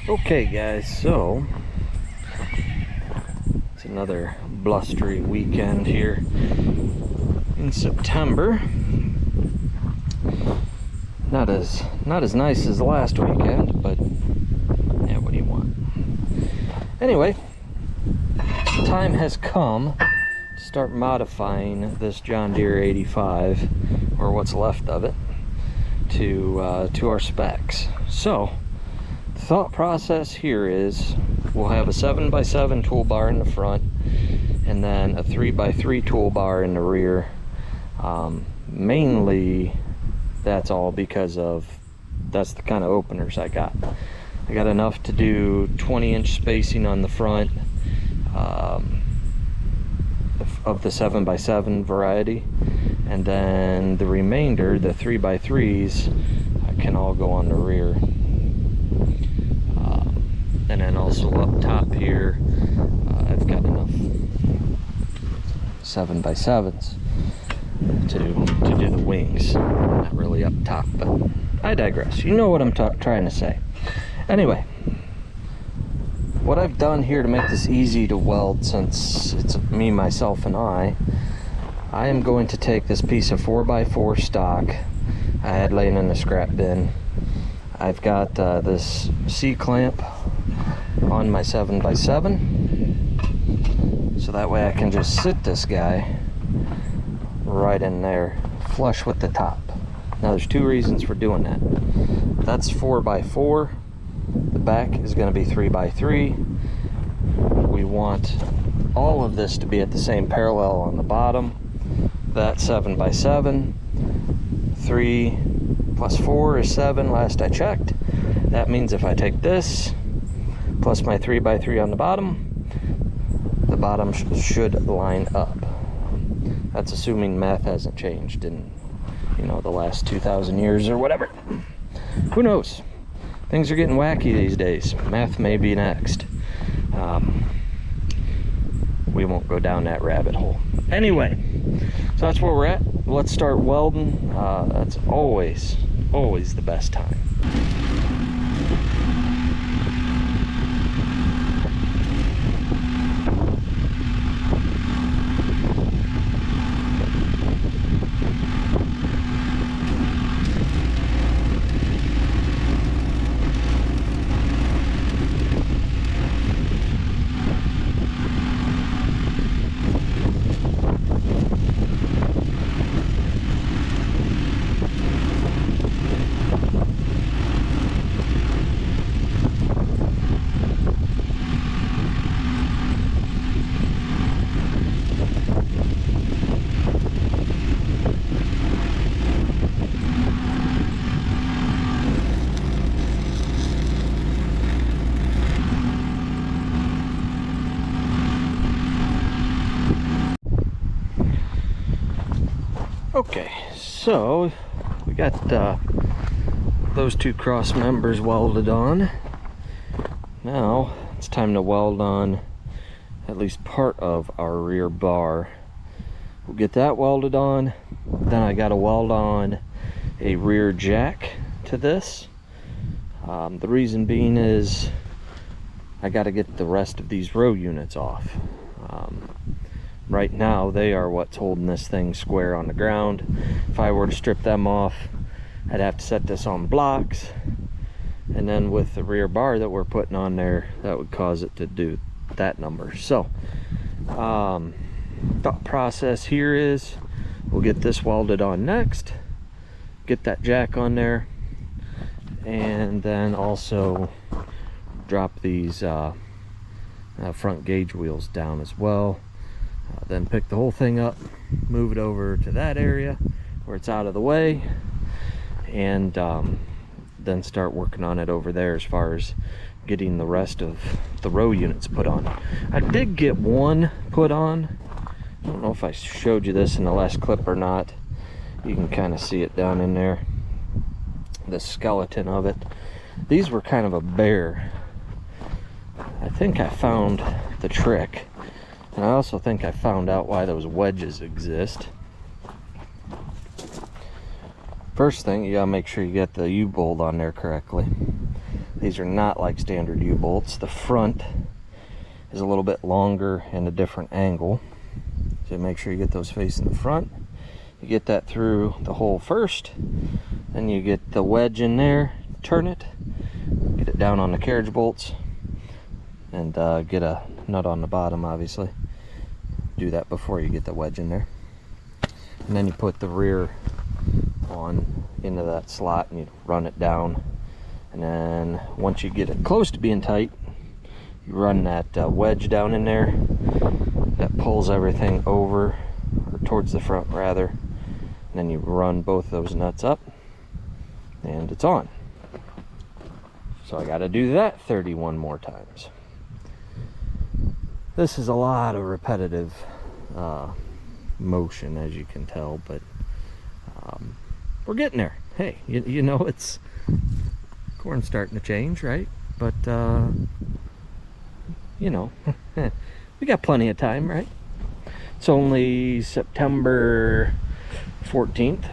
Okay guys, so it's another blustery weekend here in September. Not as nice as last weekend, but yeah, what do you want? Anyway, time has come to start modifying this John Deere 85, or what's left of it, to our specs. So the thought process here is we'll have a 7x7 toolbar in the front and then a 3x3 toolbar in the rear. Mainly that's all because that's the kind of openers I got. I got enough to do 20-inch spacing on the front of the 7x7 variety, and then the remainder, the 3x3s, can all go on the rear. And then also up top here, I've got enough 7x7s to do the wings. Not really up top, but I digress. You know what I'm trying to say. Anyway, what I've done here to make this easy to weld, since it's me, myself, and I am going to take this piece of 4x4 stock I had laying in the scrap bin. I've got this C-clamp on my 7x7, so that way I can just sit this guy right in there, flush with the top. Now there's two reasons for doing that. That's 4x4. The back is going to be 3x3. We want all of this to be at the same parallel on the bottom. That's 7x7. 3 plus 4 is 7 last I checked. That means if I take this plus my 3x3 on the bottom should line up. That's assuming math hasn't changed in, you know, the last 2,000 years or whatever. Who knows? Things are getting wacky these days. Math may be next. We won't go down that rabbit hole. Anyway, so that's where we're at. Let's start welding. That's always the best time. Okay, so we got those two cross members welded on. Now it's time to weld on at least part of our rear bar. We'll get that welded on. Then I got to weld on a rear jack to this. The reason being is I got to get the rest of these row units off. Right now they are what's holding this thing square on the ground. If I were to strip them off, I'd have to set this on blocks, and then with the rear bar that we're putting on there, that would cause it to do that number. So thought process here is we'll get this welded on next, get that jack on there, and then also drop these front gauge wheels down as well. Then pick the whole thing up, move it over to that area where it's out of the way, and then start working on it over there as far as getting the rest of the row units put on. I did get one put on. I don't know if I showed you this in the last clip or not. You can kind of see it down in there, the skeleton of it. These were kind of a bear. I think I found the trick. And I also think I found out why those wedges exist. First thing, you gotta make sure you get the U-bolt on there correctly. These are not like standard U-bolts. The front is a little bit longer and a different angle. So make sure you get those facing the front. You get that through the hole first, then you get the wedge in there, turn it, get it down on the carriage bolts, and get a nut on the bottom, obviously. Do that before you get the wedge in there. And then you put the rear on into that slot and you run it down. And then once you get it close to being tight, you run that wedge down in there. That pulls everything over, or towards the front rather. And then you run both those nuts up, and it's on. So I got to do that 31 more times. This is a lot of repetitive motion, as you can tell, but we're getting there. Hey, you know, it's corn's starting to change, right? But you know, we got plenty of time, right? It's only September 14th.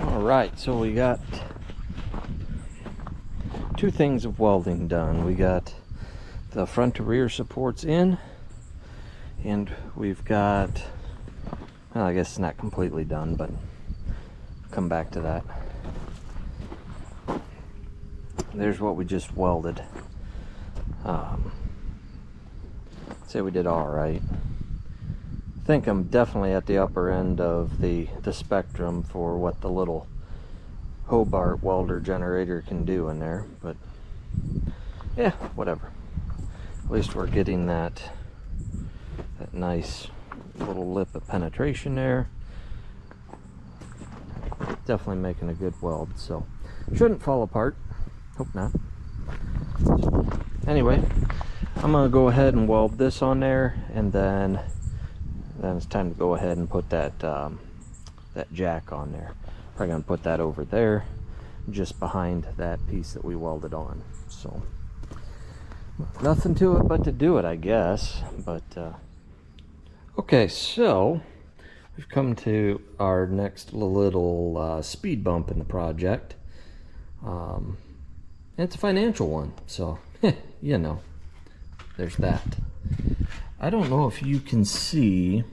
All right, so we got 2 things of welding done. We got the front to rear supports in, and we've got, well, I guess it's not completely done, but come back to that. There's what we just welded. Say we did all right. I think I'm definitely at the upper end of the spectrum for what the little Hobart welder generator can do in there, but yeah, whatever. At least we're getting that nice little lip of penetration there. Definitely making a good weld, so shouldn't fall apart. Hope not. Anyway, I'm gonna go ahead and weld this on there, and then it's time to go ahead and put that that jack on there. Probably gonna put that over there, just behind that piece that we welded on. So nothing to it but to do it, I guess. But okay, so we've come to our next little speed bump in the project. It's a financial one, so you know, there's that. I don't know if you can see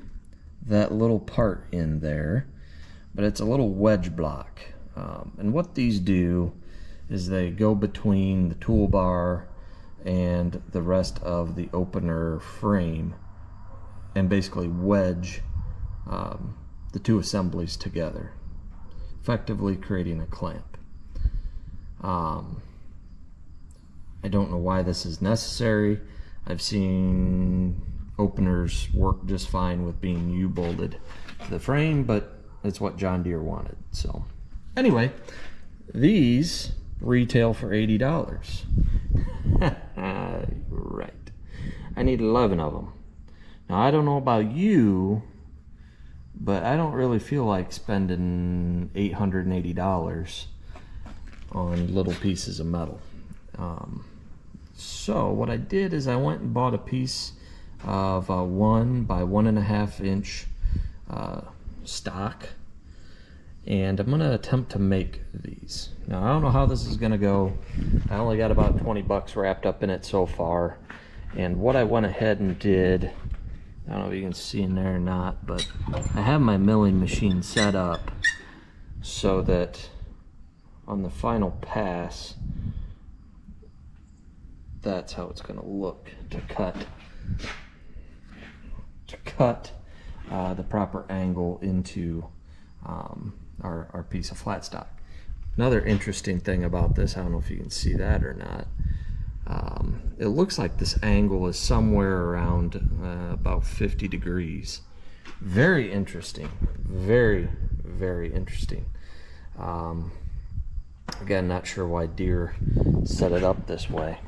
that little part in there, but it's a little wedge block. And what these do is they go between the toolbar and the rest of the opener frame and basically wedge the 2 assemblies together, effectively creating a clamp. I don't know why this is necessary. I've seen openers work just fine with being U-bolted to the frame, but it's what John Deere wanted. So anyway, these retail for $80. Right. I need 11 of them. Now, I don't know about you, but I don't really feel like spending $880 on little pieces of metal. So what I did is I went and bought a piece of 1 by 1.5 inch stock, and I'm going to attempt to make these. Now, I don't know how this is going to go. I only got about 20 bucks wrapped up in it so far, and what I went ahead and did, I don't know if you can see in there or not, but I have my milling machine set up so that on the final pass, that's how it's going to look to cut the proper angle into our piece of flat stock. Another interesting thing about this, I don't know if you can see that or not, it looks like this angle is somewhere around about 50 degrees. Very interesting. Very, very interesting. Again, not sure why Deere set it up this way.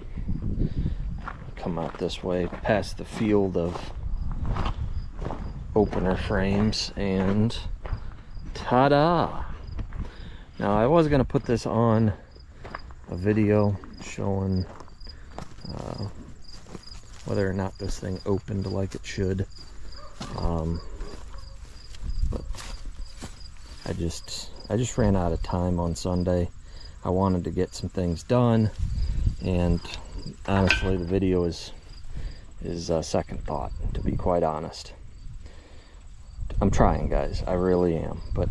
Come out this way past the field of opener frames, and ta-da! Now, I was going to put this on a video showing whether or not this thing opened like it should, but I just ran out of time on Sunday. I wanted to get some things done, and honestly the video is a second thought, to be quite honest. I'm trying, guys, I really am. But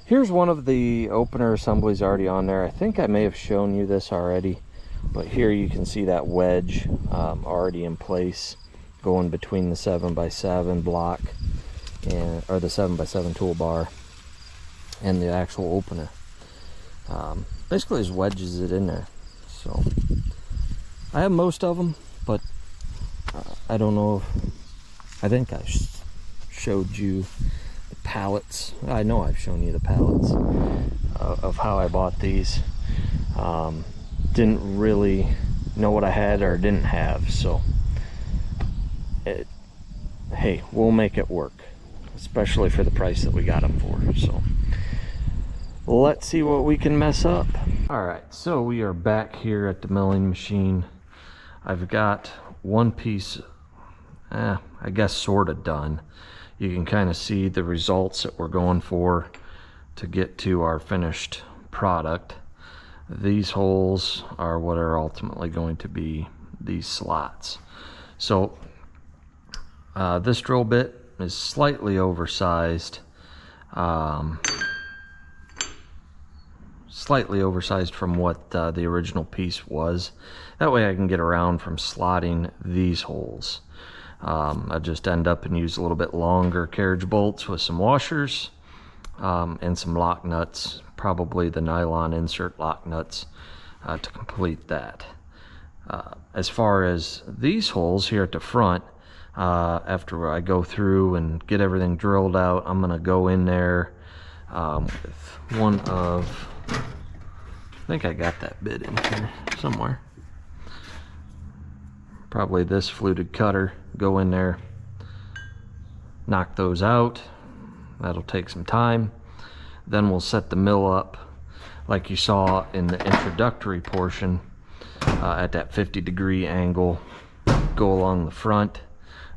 here's one of the opener assemblies already on there. I think I may have shown you this already, but here you can see that wedge already in place, going between the 7x7 block and or the 7x7 toolbar and the actual opener. Basically just wedges it in there. So I have most of them, but I don't know if, I think I showed you the pallets. I know I've shown you the pallets of how I bought these. Didn't really know what I had or didn't have, so hey, we'll make it work, especially for the price that we got them for. So let's see what we can mess up. All right, so we are back here at the milling machine. I've got one piece, I guess sort of done. You can kind of see the results that we're going for to get to our finished product. These holes are what are ultimately going to be these slots. So this drill bit is slightly oversized. Slightly oversized from what the original piece was. That way I can get around from slotting these holes. I just end up and use a little bit longer carriage bolts with some washers and some lock nuts, probably the nylon insert lock nuts, to complete that. As far as these holes here at the front, after I go through and get everything drilled out, I'm going to go in there with one of, I think I got that bit in here somewhere. Probably this fluted cutter. Go in there, knock those out. That'll take some time. Then we'll set the mill up like you saw in the introductory portion, at that 50-degree angle. Go along the front,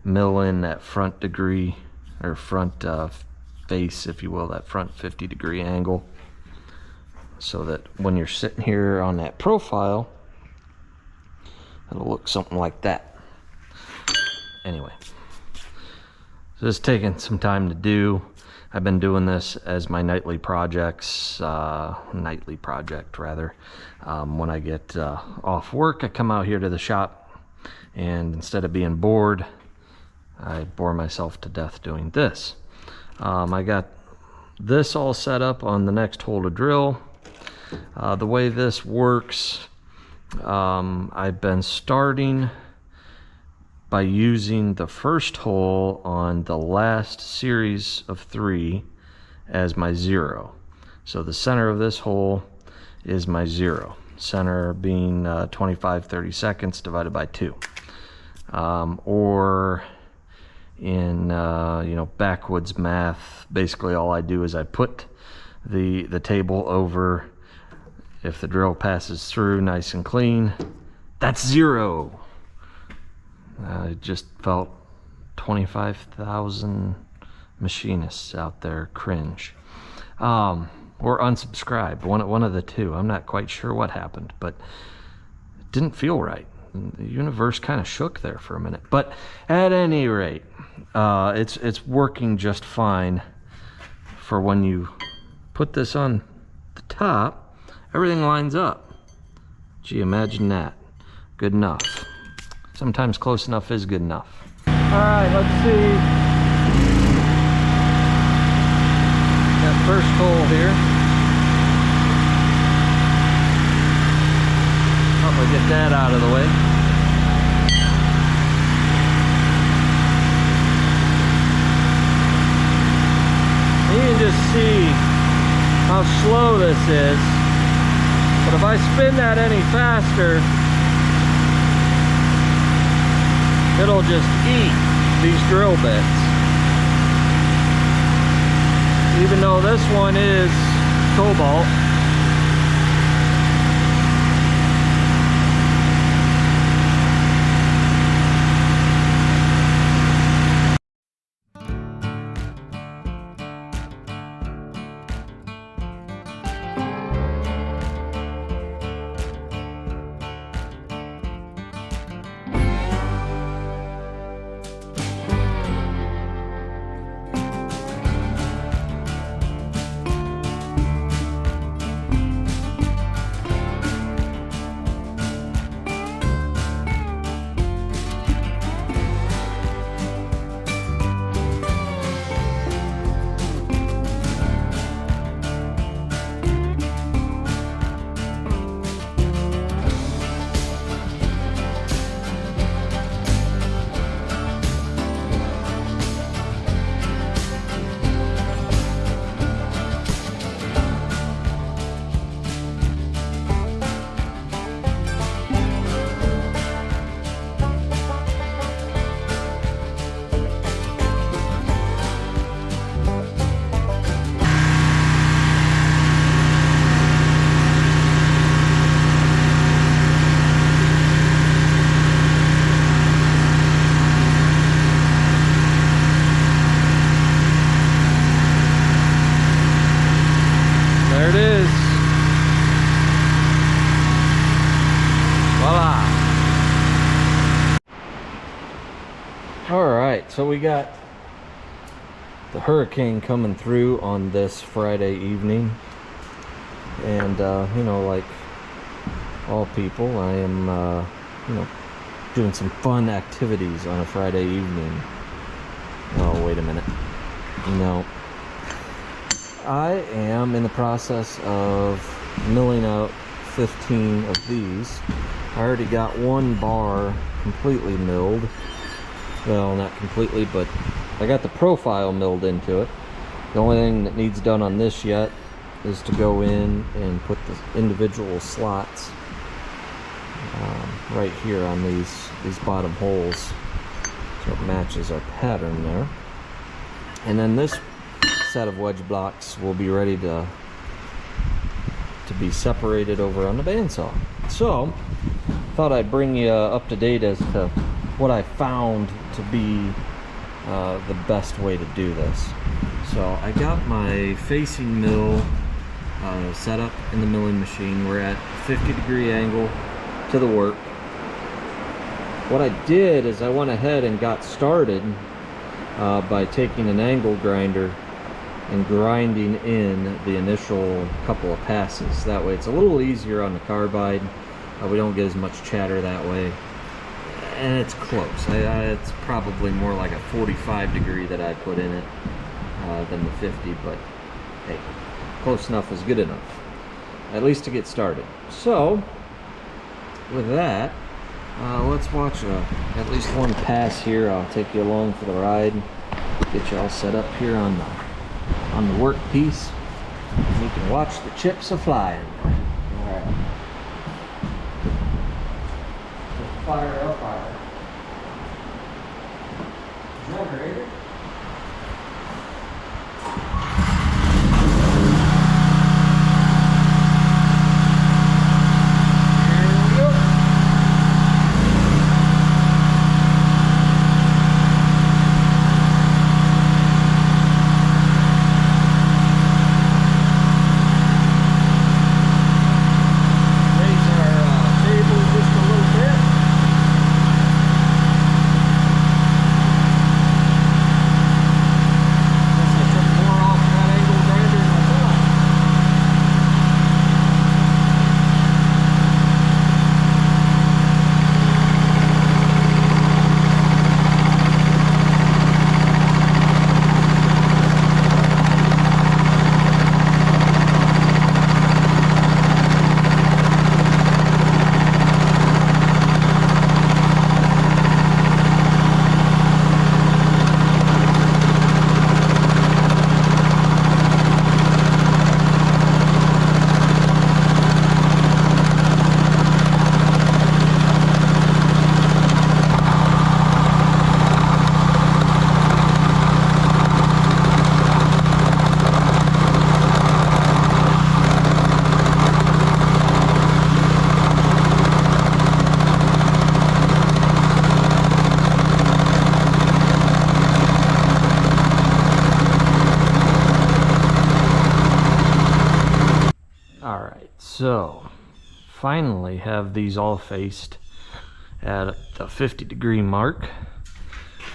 mill in that front degree, or front face, if you will, that front 50-degree angle, so that when you're sitting here on that profile, it'll look something like that. Anyway, so it's taking some time to do. I've been doing this as my nightly projects, nightly project rather. When I get off work, I come out here to the shop, and instead of being bored, I bore myself to death doing this. I got this all set up on the next hole to drill. The way this works, I've been starting by using the first hole on the last series of 3 as my 0. So the center of this hole is my 0. Center being 25-30 seconds divided by 2. Or in backwoods math, basically all I do is I put the table over. If the drill passes through nice and clean, that's 0. I just felt 25,000 machinists out there cringe. Or unsubscribe, one of the two. I'm not quite sure what happened, but it didn't feel right. The universe kind of shook there for a minute. But at any rate, it's working just fine for when you put this on the top. Everything lines up. Gee, imagine that. Good enough. Sometimes close enough is good enough. All right, let's see. That first hole here. Probably get that out of the way. You can just see how slow this is. But if I spin that any faster, it'll just eat these drill bits. Even though this one is cobalt. right, so we got the hurricane coming through on this Friday evening, and you know, like all people, I am you know, doing some fun activities on a Friday evening. Oh, wait a minute. No, I am in the process of milling out 15 of these. I already got one bar completely milled. Well, not completely, but I got the profile milled into it. The only thing that needs done on this yet is to go in and put the individual slots right here on these bottom holes, so it matches our pattern there. And then this set of wedge blocks will be ready to be separated over on the bandsaw. So thought I'd bring you up to date as to what I found to be the best way to do this. So I got my facing mill set up in the milling machine. We're at 50-degree angle to the work. What I did is I went ahead and got started by taking an angle grinder and grinding in the initial couple of passes. That way it's a little easier on the carbide. We don't get as much chatter that way, and it's close. It's probably more like a 45-degree that I put in it than the 50, but hey, close enough is good enough, at least to get started. So with that, let's watch at least one pass here. I'll take you along for the ride, get you all set up here on the work piece, and you can watch the chips a-flying. All right. Fire up our generator. So finally have these all faced at the 50-degree mark.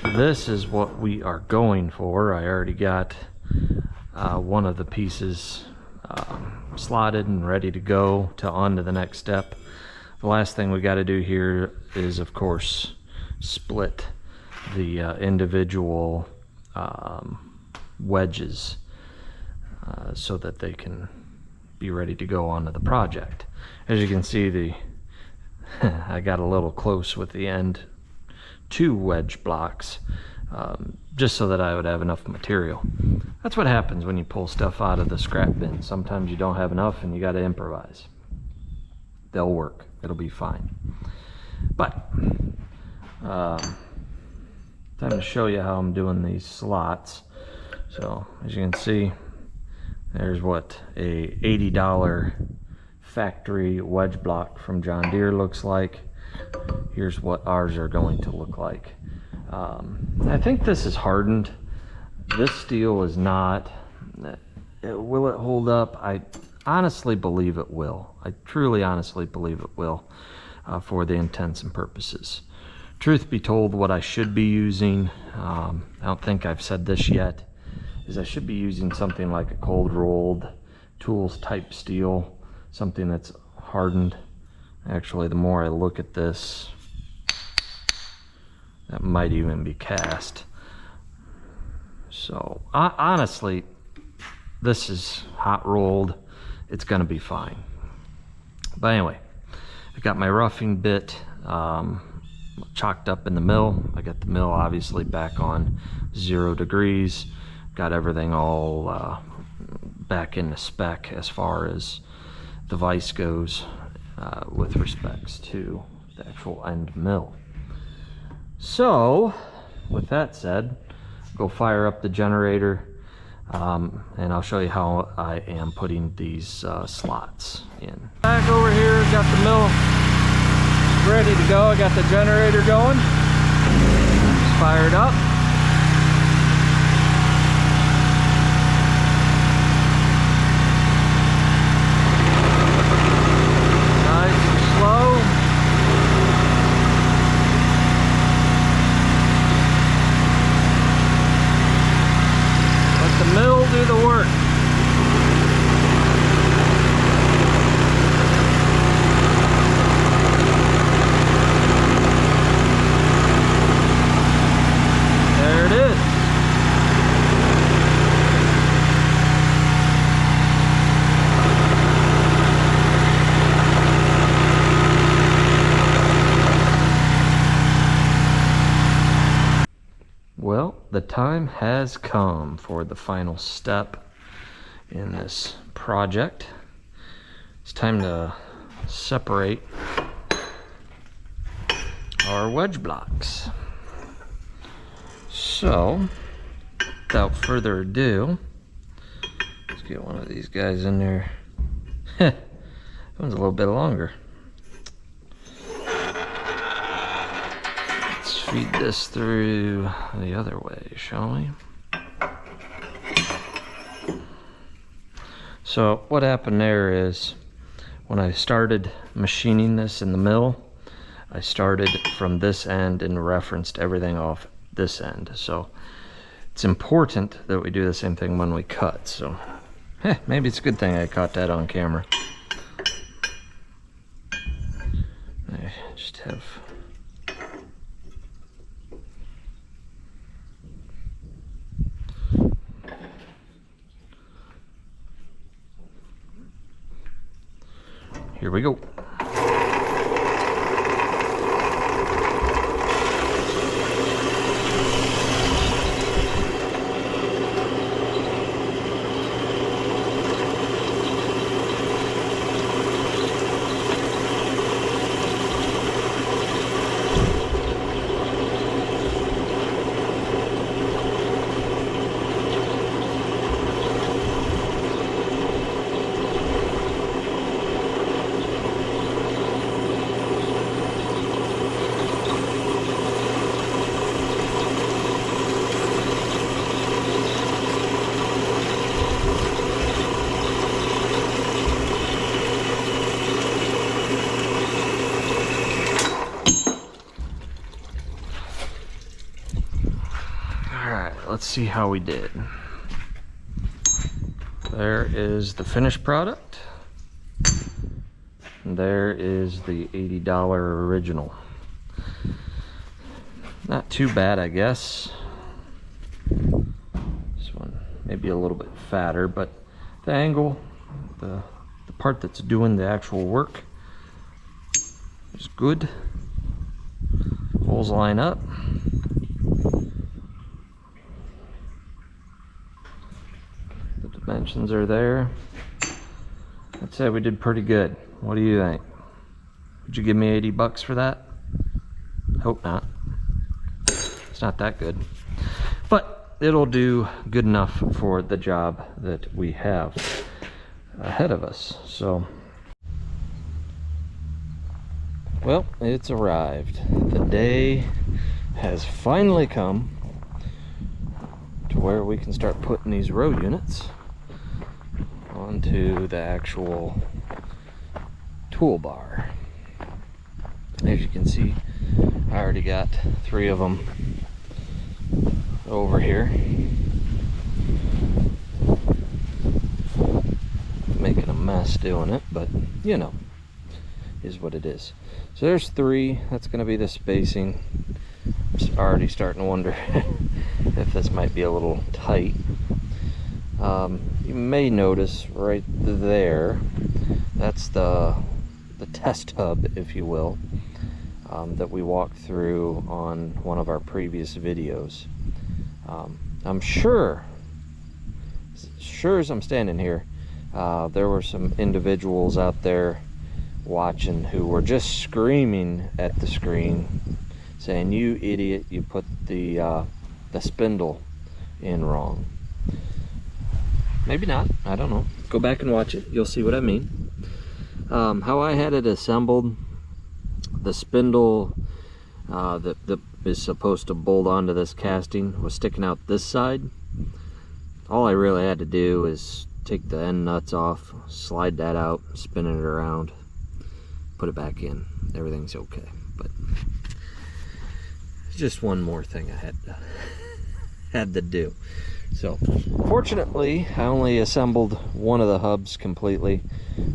This is what we are going for. I already got one of the pieces slotted and ready to go to on to the next step. The last thing we got to do here is, of course, split the individual wedges so that they can be ready to go onto the project. As you can see, I got a little close with the end 2 wedge blocks, just so that I would have enough material. That's what happens when you pull stuff out of the scrap bin. Sometimes you don't have enough and you got to improvise. They'll work. It'll be fine. But time to show you how I'm doing these slots. So as you can see, there's what a $80 factory wedge block from John Deere looks like. Here's what ours are going to look like. I think this is hardened. This steel is not. Will it hold up? I honestly believe it will. I truly honestly believe it will, for the intents and purposes. Truth be told, what I should be using, I don't think I've said this yet, is I should be using something like a cold rolled tools type steel, something that's hardened. Actually, the more I look at this, that might even be cast. So honestly, this is hot rolled. It's gonna be fine. But anyway, I got my roughing bit chalked up in the mill. I got the mill obviously back on 0 degrees. Got everything all back into spec as far as the vise goes with respects to the actual end mill. So with that said, go fire up the generator, and I'll show you how I am putting these slots in. Back over here, got the mill ready to go. I got the generator going. It's fired up. Nice and slow. Let the mill do the work. There it is. Well, the time has come for the final step in this project. It's time to separate our wedge blocks. So, without further ado, let's get one of these guys in there. That one's a little bit longer. Let's feed this through the other way, shall we? So what happened there is, when I started machining this in the mill, I started from this end and referenced everything off this end. So it's important that we do the same thing when we cut. So maybe it's a good thing I caught that on camera. I just have here we go. Let's see how we did. There is the finished product. And there is the $80 original. Not too bad, I guess. This one maybe a little bit fatter, but the angle, the part that's doing the actual work is good. Holes line up. Dimensions are there. I'd say we did pretty good. What do you think? Would you give me 80 bucks for that? Hope not. It's not that good. But it'll do good enough for the job that we have ahead of us. So, well, it's arrived. The day has finally come to where we can start putting these row units onto the actual toolbar. As you can see, I already got 3 of them over here. Making a mess doing it, but you know, is what it is. So there's 3. That's going to be the spacing. I'm already starting to wonder if this might be a little tight. You may notice right there, that's the test hub, if you will, that we walked through on one of our previous videos. I'm sure as I'm standing here, there were some individuals out there watching who were just screaming at the screen saying, "You idiot, you put the spindle in wrong." Maybe not, I don't know. Go back and watch it, you'll see what I mean. How I had it assembled, the spindle that is supposed to bolt onto this casting was sticking out this side. All I really had to do is take the end nuts off, slide that out, spin it around, put it back in. Everything's okay. But it's just one more thing I had to do. So fortunately, I only assembled one of the hubs completely,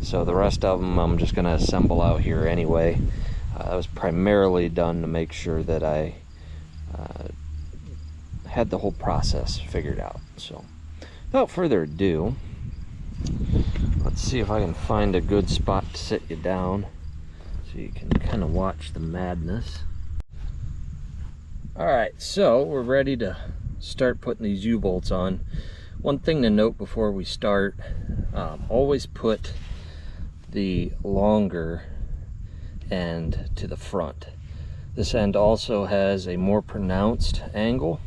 so the rest of them I'm just going to assemble out here anyway. That was primarily done to make sure that I had the whole process figured out. So without further ado, let's see if I can find a good spot to sit you down so you can kind of watch the madness. Alright, so we're ready to start putting these U-bolts on. One thing to note before we start, always put the longer end to the front. This end also has a more pronounced angle.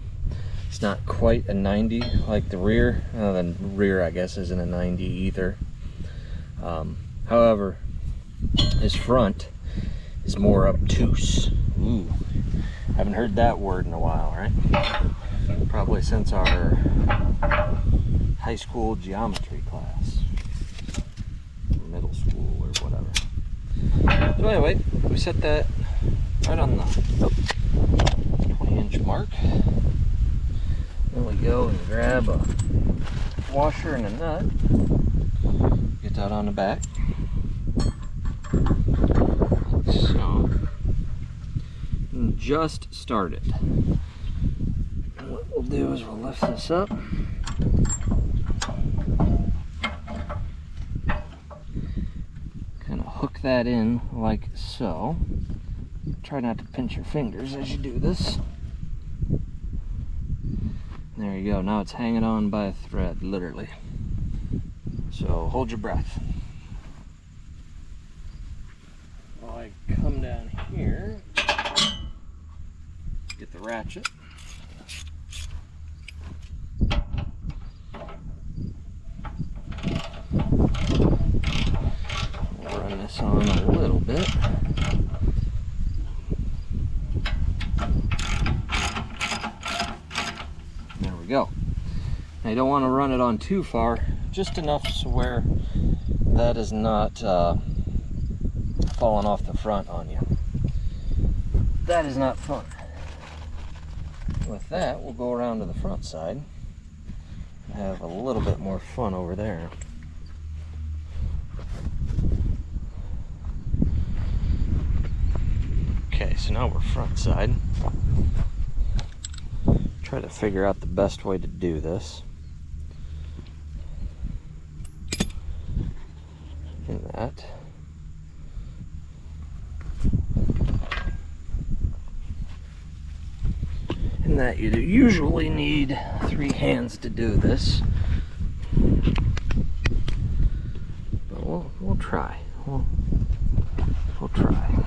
It's not quite a 90 like the rear. The rear, I guess, isn't a 90 either. However, this front is more obtuse. Ooh, haven't heard that word in a while, right? Probably since our high school geometry class, or middle school, or whatever. So anyway, we set that right on the 20-inch mark. Then we go and grab a washer and a nut, get that on the back. So, and just start it. And what we'll do is we'll lift this up. Kind of hook that in like so. Try not to pinch your fingers as you do this. There you go, now it's hanging on by a thread, literally. So hold your breath. While I come down here, get the ratchet. We'll run this on a little bit. Go. Now you don't want to run it on too far, just enough so where that is not falling off the front on you. That is not fun. With that, we'll go around to the front side and have a little bit more fun over there. Okay, so now we're front side. Try to figure out the best way to do this. In that. In that you usually need 3 hands to do this. But we'll try. We'll try.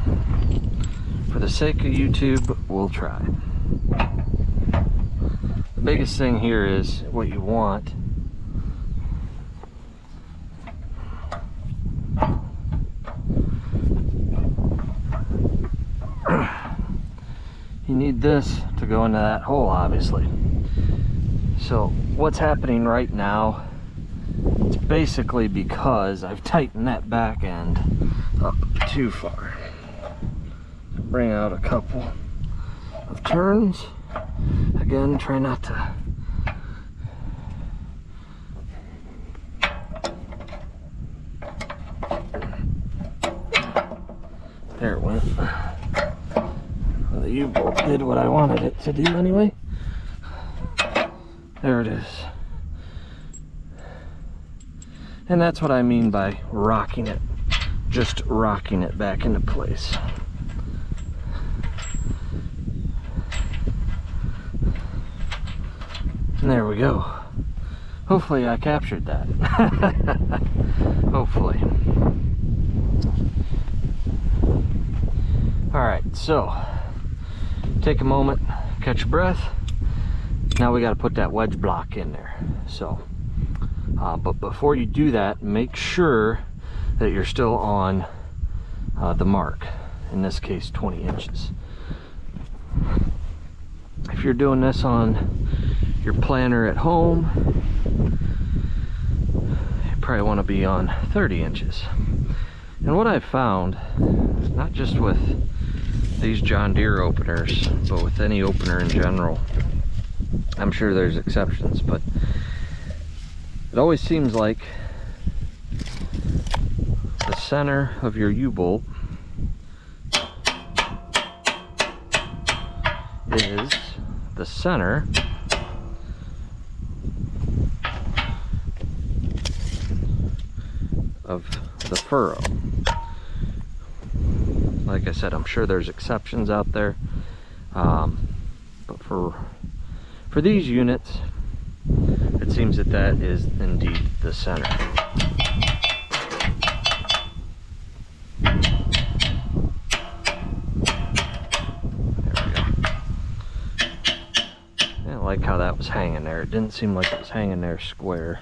For the sake of YouTube, we'll try. The biggest thing here is what you want. You need this to go into that hole, obviously. So what's happening right now, it's basically because I've tightened that back end up too far. Bring out a couple of turns. Again, try not to there it went. Well, the U-bolt did what I wanted it to do anyway. There it is. And that's what I mean by rocking it. Just rocking it back into place. And there we go. Hopefully I captured that. Hopefully. Alright, so take a moment, catch your breath. Now we got to put that wedge block in there. So, but before you do that, make sure that you're still on the mark. In this case, 20 inches. If you're doing this on your planter at home, you probably want to be on 30 inches. And what I've found, not just with these John Deere openers, but with any opener in general, I'm sure there's exceptions, but it always seems like the center of your U-bolt is the center of the furrow. Like I said, I'm sure there's exceptions out there, but for these units, it seems that that is indeed the center. There we go. I like how that was hanging there. It didn't seem like it was hanging there square.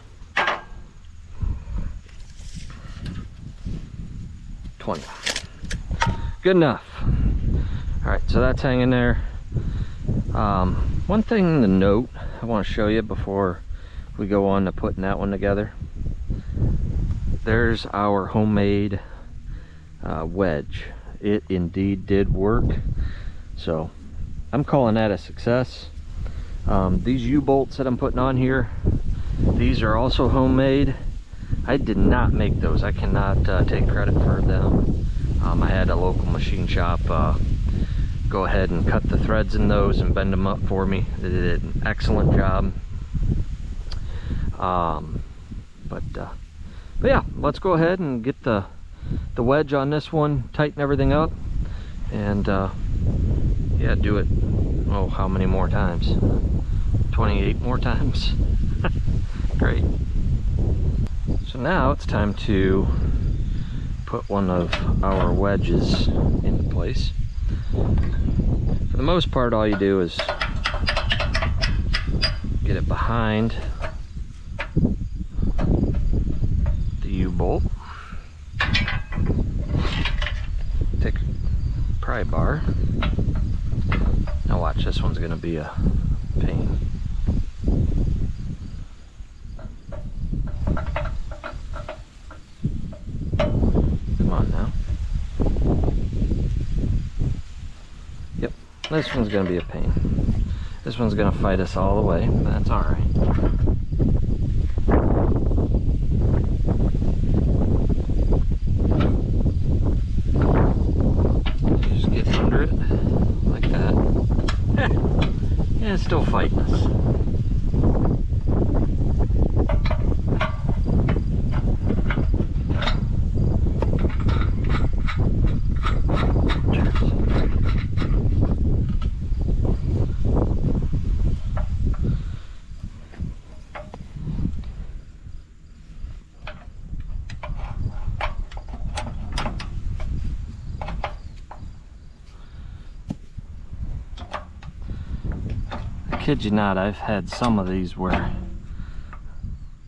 20. Good enough. Alright, so that's hanging there. One thing to note I want to show you before we go on to putting that one together. There's our homemade wedge. It indeed did work. So I'm calling that a success. These U-bolts that I'm putting on here, these are also homemade. I did not make those. I cannot take credit for them. I had a local machine shop go ahead and cut the threads in those and bend them up for me. They did an excellent job. But yeah, let's go ahead and get the wedge on this one, tighten everything up, and yeah, do it, oh, how many more times? 28 more times. Great. So now it's time to put one of our wedges into place. For the most part, all you do is get it behind the U-bolt. Take a pry bar. Now watch, this one's going to be a pain. Come on now. Yep, this one's going to be a pain. This one's going to fight us all the way, but that's alright. Just get under it, like that. Yeah, it's still fighting us. Kid you not, I've had some of these where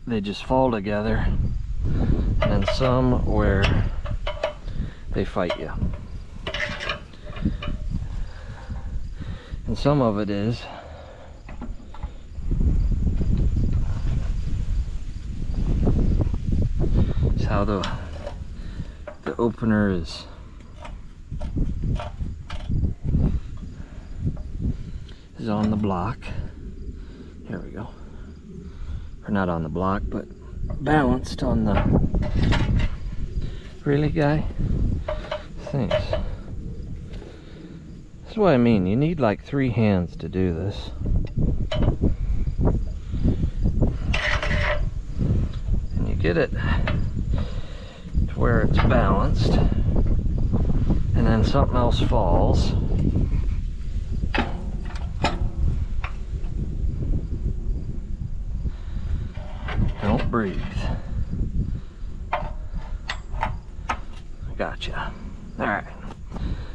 they just fall together, and some where they fight you. And some of it is how the opener is is on the block. Here we go. Or not on the block, but balanced on the... Really, guy? Thanks. That's what I mean. You need like 3 hands to do this. And you get it to where it's balanced. And then something else falls. Don't breathe. Gotcha. Alright.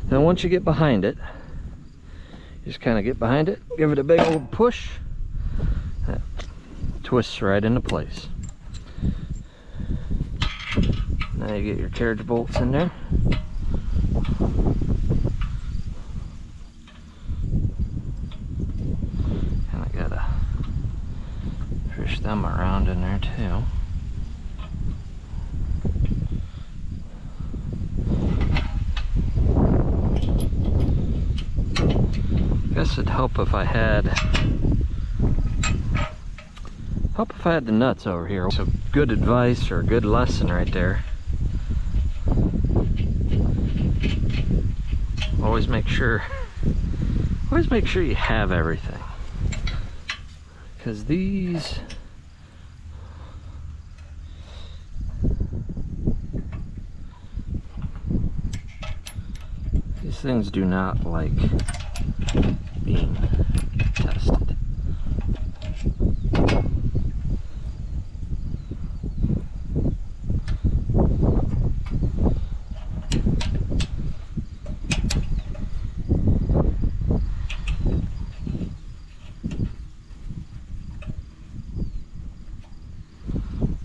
Then once you get behind it, just kind of get behind it, give it a big old push. That twists right into place. Now you get your carriage bolts in there. And I gotta fish them around in there too. I guess it'd help if I had the nuts over here. So good advice or a good lesson right there. Always make sure you have everything, because these things do not like being tested.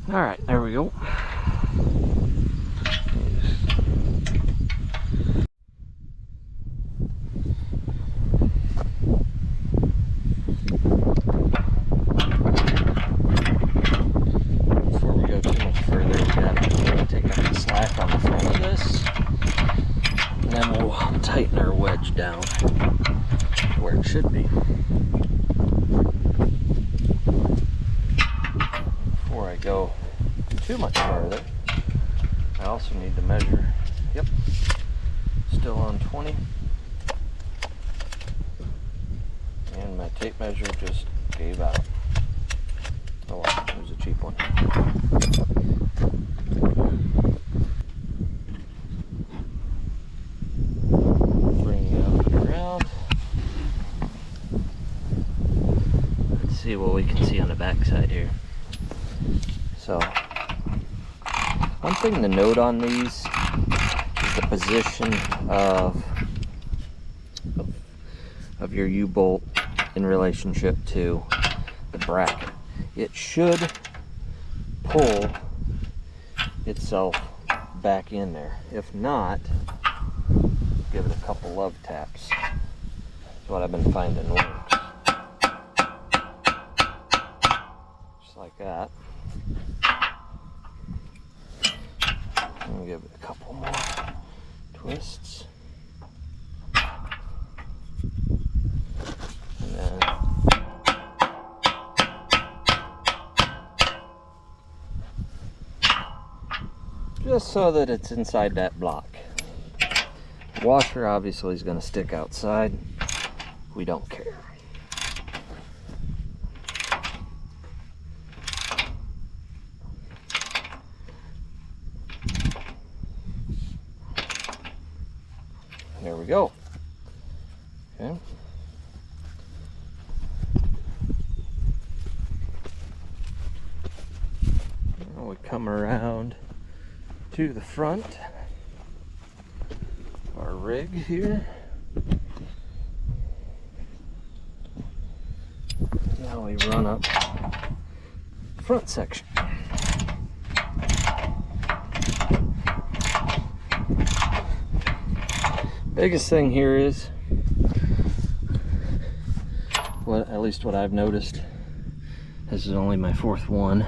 All right, there we go. Tighten our wedge down where it should be. Before I go too much farther, I also need to measure. Yep, still on 20. And my tape measure just gave out. Oh well, it was a cheap one. See what we can see on the back side here. So one thing to note on these is the position of your U-bolt in relationship to the bracket. It should pull itself back in there. If not, give it a couple love taps. That's what I've been finding works. Like that. And give it a couple more twists. And then just so that it's inside that block. The washer obviously is going to stick outside. We don't care. There we go. Okay. Now we come around to the front of our rig here. Now we run up the front section. Biggest thing here is, at least what I've noticed, this is only my 4th one,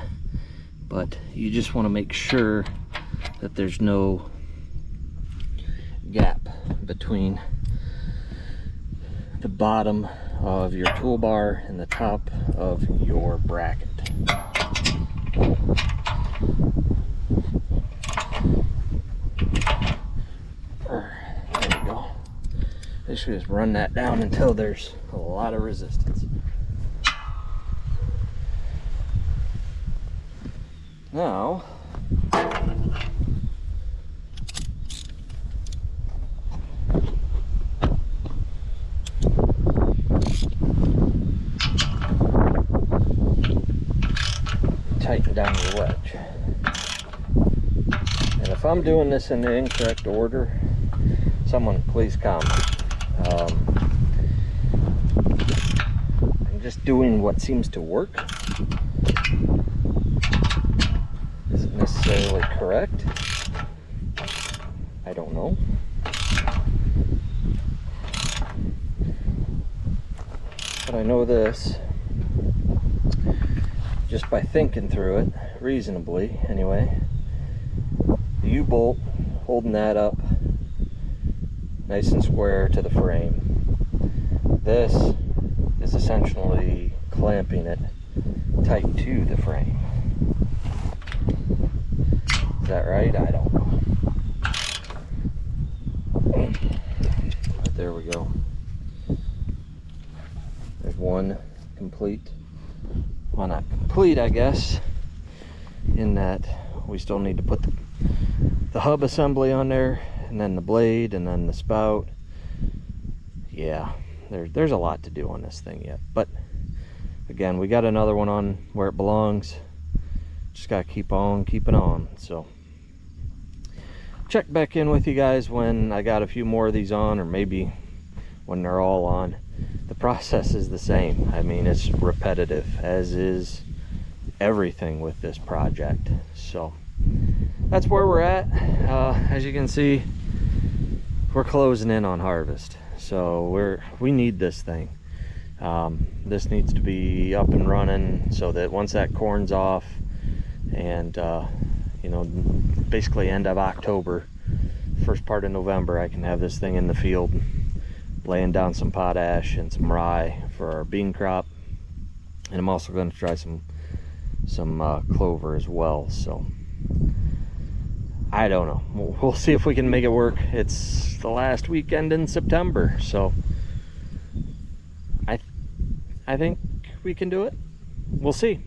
but you just want to make sure that there's no gap between the bottom of your toolbar and the top of your bracket. There you go. Basically just run that down until there's a lot of resistance. Now, tighten down your wedge. And if I'm doing this in the incorrect order, someone please comment. I'm just doing what seems to work. Isn't necessarily correct. I don't know. But I know this, just by thinking through it, reasonably anyway. The U-bolt holding that up nice and square to the frame. This is essentially clamping it tight to the frame. Is that right? I don't know. But there we go. There's one complete. Well, not complete, I guess, in that we still need to put the hub assembly on there, and then the blade, and then the spout. Yeah, there's a lot to do on this thing yet, but again, we got another one on where it belongs. Just gotta keep on keeping on. So check back in with you guys when I got a few more of these on, or maybe when they're all on. The process is the same. I mean, it's repetitive, as is everything with this project. So that's where we're at. As you can see, we're closing in on harvest, so we need this thing. This needs to be up and running so that once that corn's off, and you know, basically end of October, first part of November, I can have this thing in the field laying down some potash and some rye for our bean crop. And I'm also going to try some clover as well. So I don't know, we'll see if we can make it work. It's the last weekend in September, so I think we can do it. We'll see.